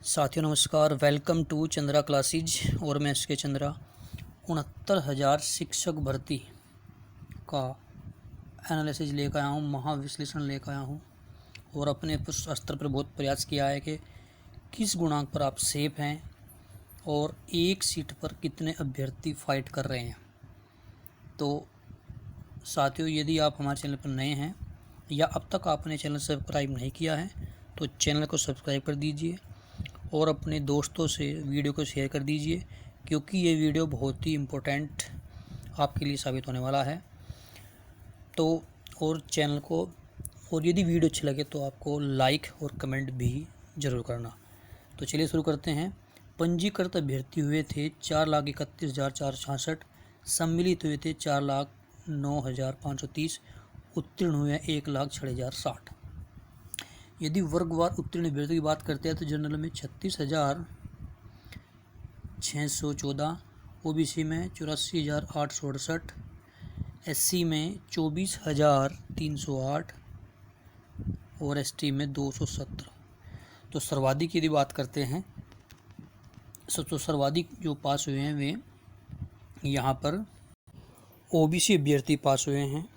साथियों नमस्कार, welcome to Chandra classes. और मैं इसके चंद्रा 69,000 शिक्षक भर्ती का एनालिसिस लेकर आया हूँ, महाविश्लेषण लेकर आया हूँ और अपने स्तर पर बहुत प्रयास किया है कि किस गुणांक पर आप सेफ हैं और एक सीट पर कितने अभ्यर्थी फाइट कर रहे हैं। तो साथियों, यदि आप हमारे चैनल पर नए हैं या अब तक आपने चैनल सब्सक्राइब नहीं किया है तो चैनल को सब्सक्राइब कर दीजिए और अपने दोस्तों से वीडियो को शेयर कर दीजिए, क्योंकि ये वीडियो बहुत ही इम्पोर्टेंट आपके लिए साबित होने वाला है। तो और चैनल को, और यदि वीडियो अच्छी लगे तो आपको लाइक और कमेंट भी ज़रूर करना। तो चलिए शुरू करते हैं। पंजीकृत अभ्यर्थी हुए थे 4,31,466, सम्मिलित हुए थे 4,09,530, उत्तीर्ण हुए 1,06,060। यदि वर्गवार उत्तीर्ण अभ्यर्थी की बात करते हैं तो जनरल में 36,614, ओबीसी में 84,868, एससी में 24,308 और एसटी में 217। तो सर्वाधिक यदि बात करते हैं तो सर्वाधिक जो पास हुए हैं वे यहाँ पर ओबीसी अभ्यर्थी पास हुए हैं।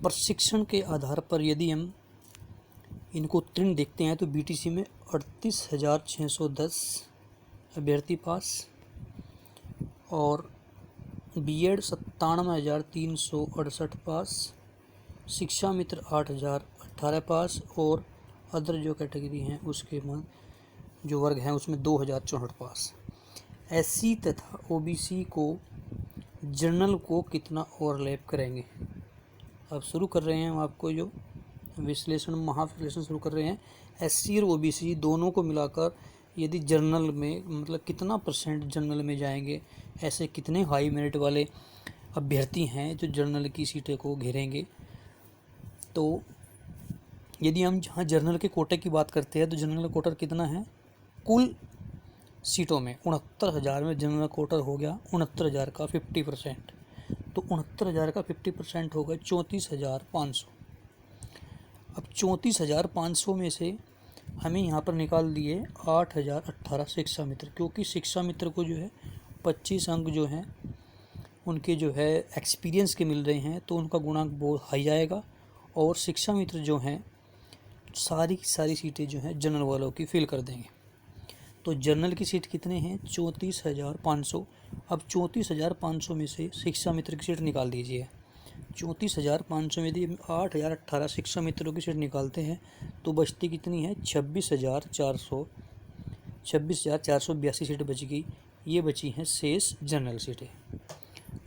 प्रशिक्षण के आधार पर यदि हम इनको उत्तीर्ण देखते हैं तो बीटीसी में 38,610 अभ्यर्थी पास और बीएड 97,368 पास, शिक्षा मित्र 8,018 पास और अदर जो कैटेगरी हैं उसके जो वर्ग हैं उसमें 2,064 पास। एससी तथा ओबीसी को जनरल को कितना ओवरलैप करेंगे। अब शुरू कर रहे हैं हम आपको जो महाविश्लेषण शुरू कर रहे हैं। एससी और ओबीसी दोनों को मिलाकर यदि जर्नल में मतलब कितना परसेंट जर्नल में जाएंगे, ऐसे कितने हाई मेरिट वाले अभ्यर्थी हैं जो जर्नल की सीटें को घेरेंगे। तो यदि हम जहाँ जर्नल के कोटे की बात करते हैं तो जनरल कोटा कितना है कुल सीटों में 69,000 में जनरल कोटा हो गया 69,000 का 50%। तो 69,000 का 50% होगा 34,500। अब 34,500 में से हमें यहाँ पर निकाल दिए 8,018 शिक्षा मित्र, क्योंकि शिक्षा मित्र को जो है 25 अंक जो हैं उनके जो है एक्सपीरियंस के मिल रहे हैं, तो उनका गुणांक बहुत हाई आएगा और शिक्षा मित्र जो हैं सारी की सारी सीटें जो हैं जनरल वालों की फिल कर देंगे। तो जनरल की सीट कितने हैं 34,500। अब 34,500 में से शिक्षा मित्र की सीट निकाल दीजिए। 34,500 में यदि 8,018 शिक्षा मित्रों की सीट निकालते हैं तो बचती कितनी है 26,482 सीटें बच गई। ये बची हैं शेष जनरल सीटें।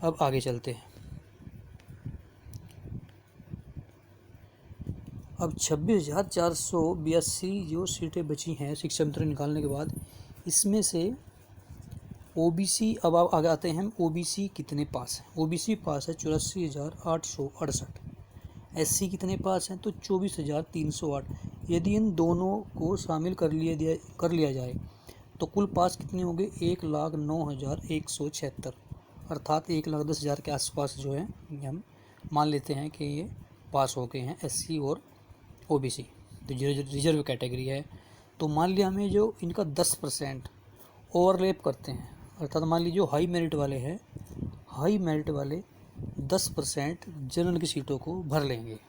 अब आगे चलते हैं। अब 26,482 जो सीटें बची हैं शिक्षा मित्र निकालने के बाद, इसमें से ओबीसी, अब आप आगे आते हैं ओबीसी कितने पास हैं। ओबीसी पास है 84,868, एससी कितने पास हैं तो 24,308। यदि इन दोनों को शामिल कर लिया जाए तो कुल पास कितने होंगे 1,09,176, अर्थात 1,10,000 के आसपास जो है हम मान लेते हैं कि ये पास हो गए हैं एससी और ओबीसी, तो जो रिजर्व कैटेगरी है। तो मान लिया हमें जो इनका 10% ओवरलैप करते हैं, अर्थात मान लीजिए जो हाई मेरिट वाले हैं, हाई मेरिट वाले 10% जनरल की सीटों को भर लेंगे।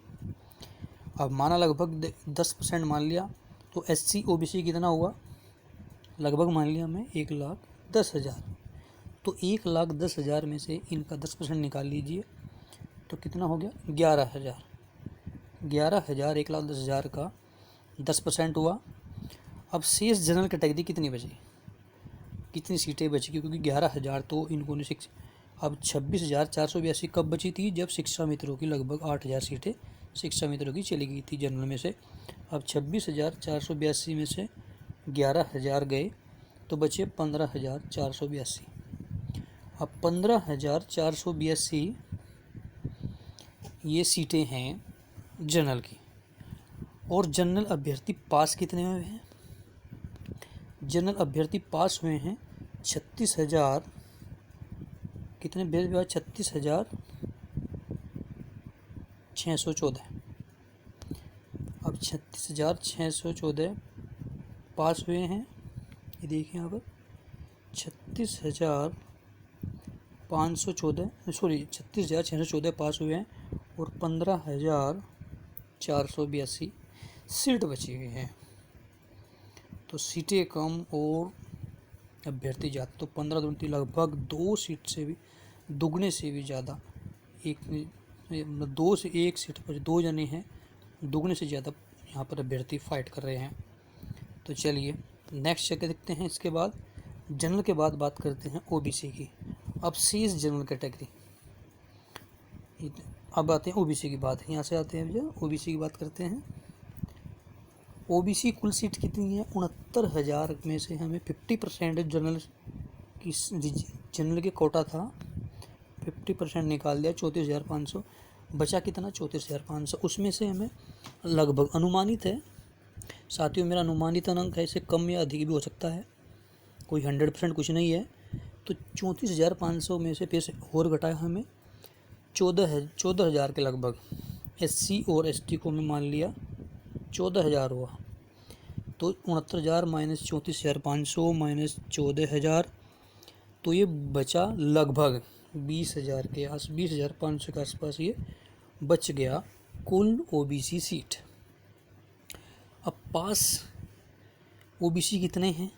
अब माना लगभग 10% मान लिया तो एससी ओबीसी कितना हुआ, लगभग मान लिया हमें 1,10,000। तो 1,10,000 में से इनका 10% निकाल लीजिए तो कितना हो गया 11,000। 11,000 1,10,000 का 10% हुआ। अब शेष जनरल कैटेगरी कितनी बची, कितनी सीटें बची, क्योंकि 11,000 तो इनको ने अब 26,482 कब बची थी जब शिक्षा मित्रों की लगभग 8,000 सीटें शिक्षा मित्रों की चली गई थी जनरल में से। अब 26,482 में से 11,000 गए तो बचे 15,482। अब 15,482 ये सीटें हैं जनरल की। और जनरल अभ्यर्थी पास कितने हुए हैं, जनरल अभ्यर्थी पास हुए हैं 36,000 कितने 36,614। अब अब 36,614 पास हुए हैं। ये देखिए यहाँ पर 36,614 पास हुए हैं और 15,482 सीट बची हुई हैं। तो सीटें कम और अभ्यर्थी ज़्यादा, तो 15 दूनी लगभग 2 सीट से भी दुगने से भी ज़्यादा, एक 2 से 1 सीट पर 2 जने हैं, दुगने से ज़्यादा यहाँ पर अभ्यर्थी फाइट कर रहे हैं। तो चलिए नेक्स्ट जगह देखते हैं। इसके बाद जनरल के बाद बात करते हैं ओबीसी की। अब शेष जनरल कैटेगरी, अब आते हैं ओबीसी की बात, यहाँ से आते हैं भैया ओबीसी की बात करते हैं। ओबीसी कुल सीट कितनी है? 69,000 में से हमें 50% जनरल की, जनरल के कोटा था 50% निकाल दिया, 34,500 बचा। कितना? 34,500। उसमें से हमें लगभग अनुमानित है साथियों, मेरा अनुमानित अंक है, इसे कम या अधिक भी हो सकता है, कोई 100% कुछ नहीं है। तो 34,500 में से फिर से और घटाया हमें 14,000 के लगभग। एससी और एसटी को मैं मान लिया 14,000 हुआ। तो 69,000 माइनस 34,500 माइनस 14,000, तो ये बचा लगभग 20,000 के 20,500 के आसपास ये बच गया कुल ओबीसी सीट। अब पास ओबीसी कितने हैं?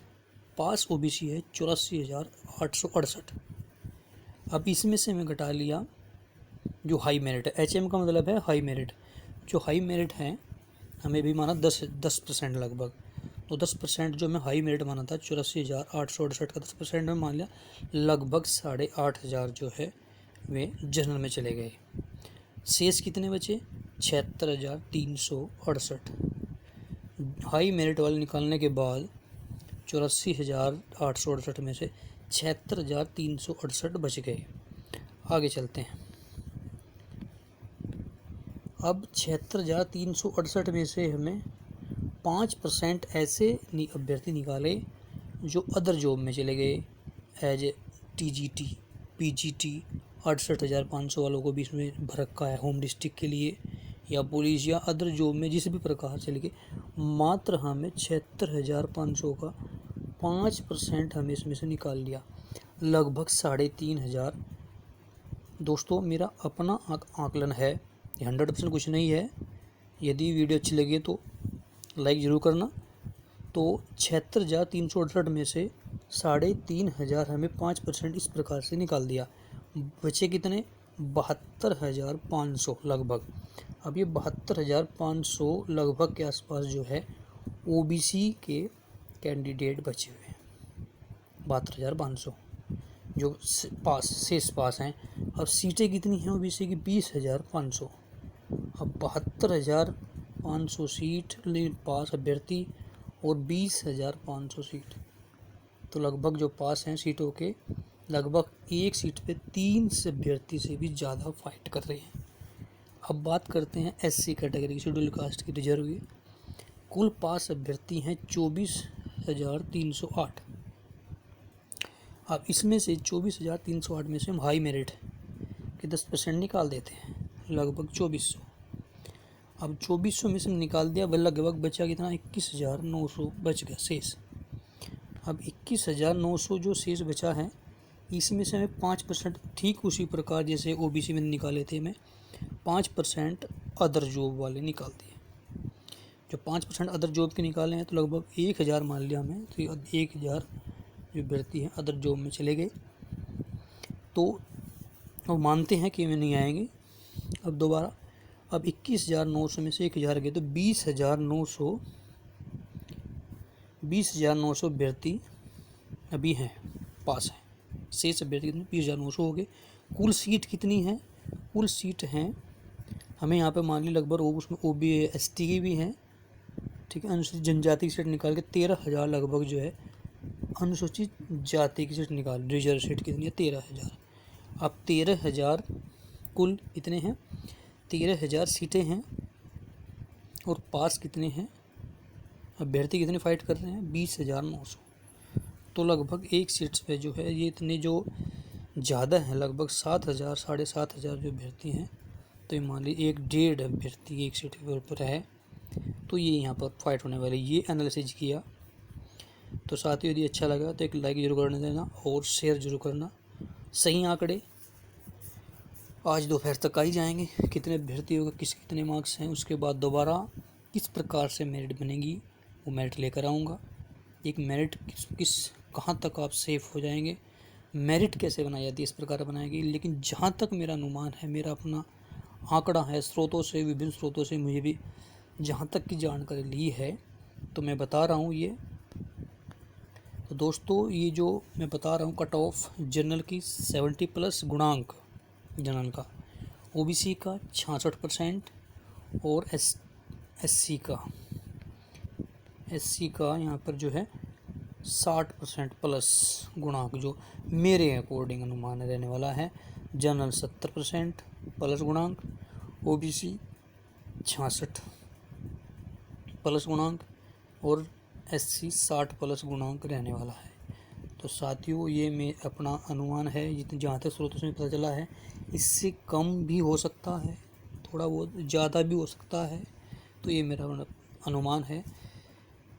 पास ओबीसी है 84,868। अब इसमें से मैं घटा लिया जो हाई मेरिट है, एचएम का मतलब है हाई मेरिट, जो हाई मेरिट है हमें भी माना 10% लगभग। तो 10% जो मैं हाई मेरिट माना था 84,868 का 10% में मान लिया, लगभग 8,500 जो है वे जनरल में चले गए। शेष कितने बचे? 76,368। हाई मेरिट वाले निकालने के बाद 84,868 में से 76,368 बच गए। आगे चलते हैं। अब 76,368 में से हमें 5% ऐसे अभ्यर्थी निकाले जो अदर जॉब में चले गए, एज टीजीटी, पीजीटी। 68,500 वालों को भी इसमें भर रखा है होम डिस्ट्रिक्ट के लिए या पुलिस या अदर जॉब में जिस भी प्रकार चले गए। मात्र हमें 76,500 का 5% हमें इसमें से निकाल लिया, लगभग 3,500। दोस्तों मेरा अपना आकलन है, 100% कुछ नहीं है। यदि वीडियो अच्छी लगी तो लाइक ज़रूर करना। तो 76,368 में से 3,500 हमें 5% इस प्रकार से निकाल दिया। बचे कितने? 72,500 लगभग। अब ये 72,500 लगभग के आसपास जो है ओबीसी के कैंडिडेट बचे हुए हैं। 72,500 जो शेष पास हैं। अब सीटें कितनी हैं ओबीसी की? 20,500। अब 72,500 सीट पास अभ्यर्थी और 20,500 सीट, तो लगभग जो पास हैं सीटों के, लगभग एक सीट पे 3 अभ्यर्थी से भी ज़्यादा फाइट कर रहे हैं। अब बात करते हैं एससी कैटेगरी, शेड्यूल कास्ट की रिजर्व की। कुल पास अभ्यर्थी हैं 24,308। अब इसमें से 24,308 में से हम हाई मेरिट के 10% निकाल देते हैं, लगभग 2,400। अब 2,400 में से निकाल दिया, लगभग बचा कितना? 21,900 बच गया शेष। अब 21,900 जो शेष बचा है, इसमें से हमें 5% ठीक उसी प्रकार जैसे ओबीसी में निकाले थे, मैं 5% अदर जॉब वाले निकाल दिए। जो 5% अदर जॉब के निकाले हैं तो लगभग 1,000 मान लिया हमें, तो 1,000 जो अभ्यर्थी हैं अदर जॉब में चले गए। तो वो मानते हैं कि वे नहीं आएंगे। अब दोबारा, अब 21,900 में से 1,000 गए तो 20,900 अभ्यर्थी अभी हैं, पास हैं। शेष अभ्यर्थी कितने? 20,900 हो गए। कुल सीट कितनी है? कुल सीट हैं हमें यहाँ पे मान ली लगभग उसमें ओबी एसटी की भी हैं, ठीक है। अनुसूचित जनजाति की सीट निकाल के 13,000 लगभग जो है अनुसूचित जाति की सीट निकाल, रिजर्व सीट कितनी है? 13,000। अब 13,000 कुल कितने हैं? 13,000 सीटें हैं और पास कितने हैं अभ्यर्थी, कितने फाइट कर रहे हैं? 20,900। तो लगभग एक सीट्स पे जो है ये इतने जो ज़्यादा हैं, लगभग 7,000 7,500 जो अभ्यर्थी हैं। तो ये मान लीजिए 1.5 अभ्यर्थी एक सीट के ऊपर है, तो ये यहाँ पर फाइट होने वाली, ये एनालिसिस किया। तो साथियों यदि अच्छा लगा तो एक लाइक जरूर करने देना और शेयर जरूर करना। सही आंकड़े आज दोपहर तक आ ही जाएंगे, कितने अभ्यर्थी होगा, कितने मार्क्स हैं, उसके बाद दोबारा किस प्रकार से मेरिट बनेगी वो मेरिट लेकर आऊँगा। एक मेरिट किस कहाँ तक आप सेफ हो जाएंगे, मेरिट कैसे बनाई जाती है, इस प्रकार बनाएगी। लेकिन जहाँ तक मेरा अनुमान है, मेरा अपना आंकड़ा है, स्रोतों से, विभिन्न स्रोतों से मुझे भी जहाँ तक की जानकारी ली है तो मैं बता रहा हूँ ये। तो दोस्तों ये जो मैं बता रहा हूँ कट ऑफ जनरल की 70+ गुणांक जनरल का, ओबीसी का 66% और एससी का यहाँ पर जो है 60% प्लस गुणांक जो मेरे अकॉर्डिंग अनुमान रहने वाला है। जनरल 70% प्लस गुणांक, ओबीसी 66 प्लस गुणांक और एससी 60 प्लस गुणांक रहने वाला है। तो साथियों ये मैं अपना अनुमान है, जितने जहाँ तक स्रोतों से पता चला है, इससे कम भी हो सकता है, थोड़ा बहुत ज़्यादा भी हो सकता है। तो ये मेरा अनुमान है।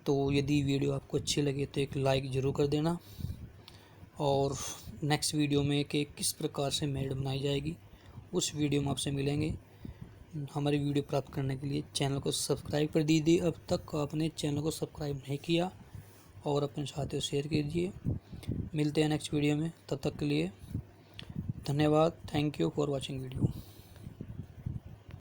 तो यदि वीडियो आपको अच्छी लगे तो एक लाइक ज़रूर कर देना, और नेक्स्ट वीडियो में कि किस प्रकार से मेरिट बनाई जाएगी उस वीडियो में आपसे मिलेंगे। हमारी वीडियो प्राप्त करने के लिए चैनल को सब्सक्राइब कर दीजिए, अब तक आपने चैनल को सब्सक्राइब नहीं किया, और अपने साथियों शेयर कीजिए। मिलते हैं नेक्स्ट वीडियो में, तब तक के लिए धन्यवाद। Thank you for watching video.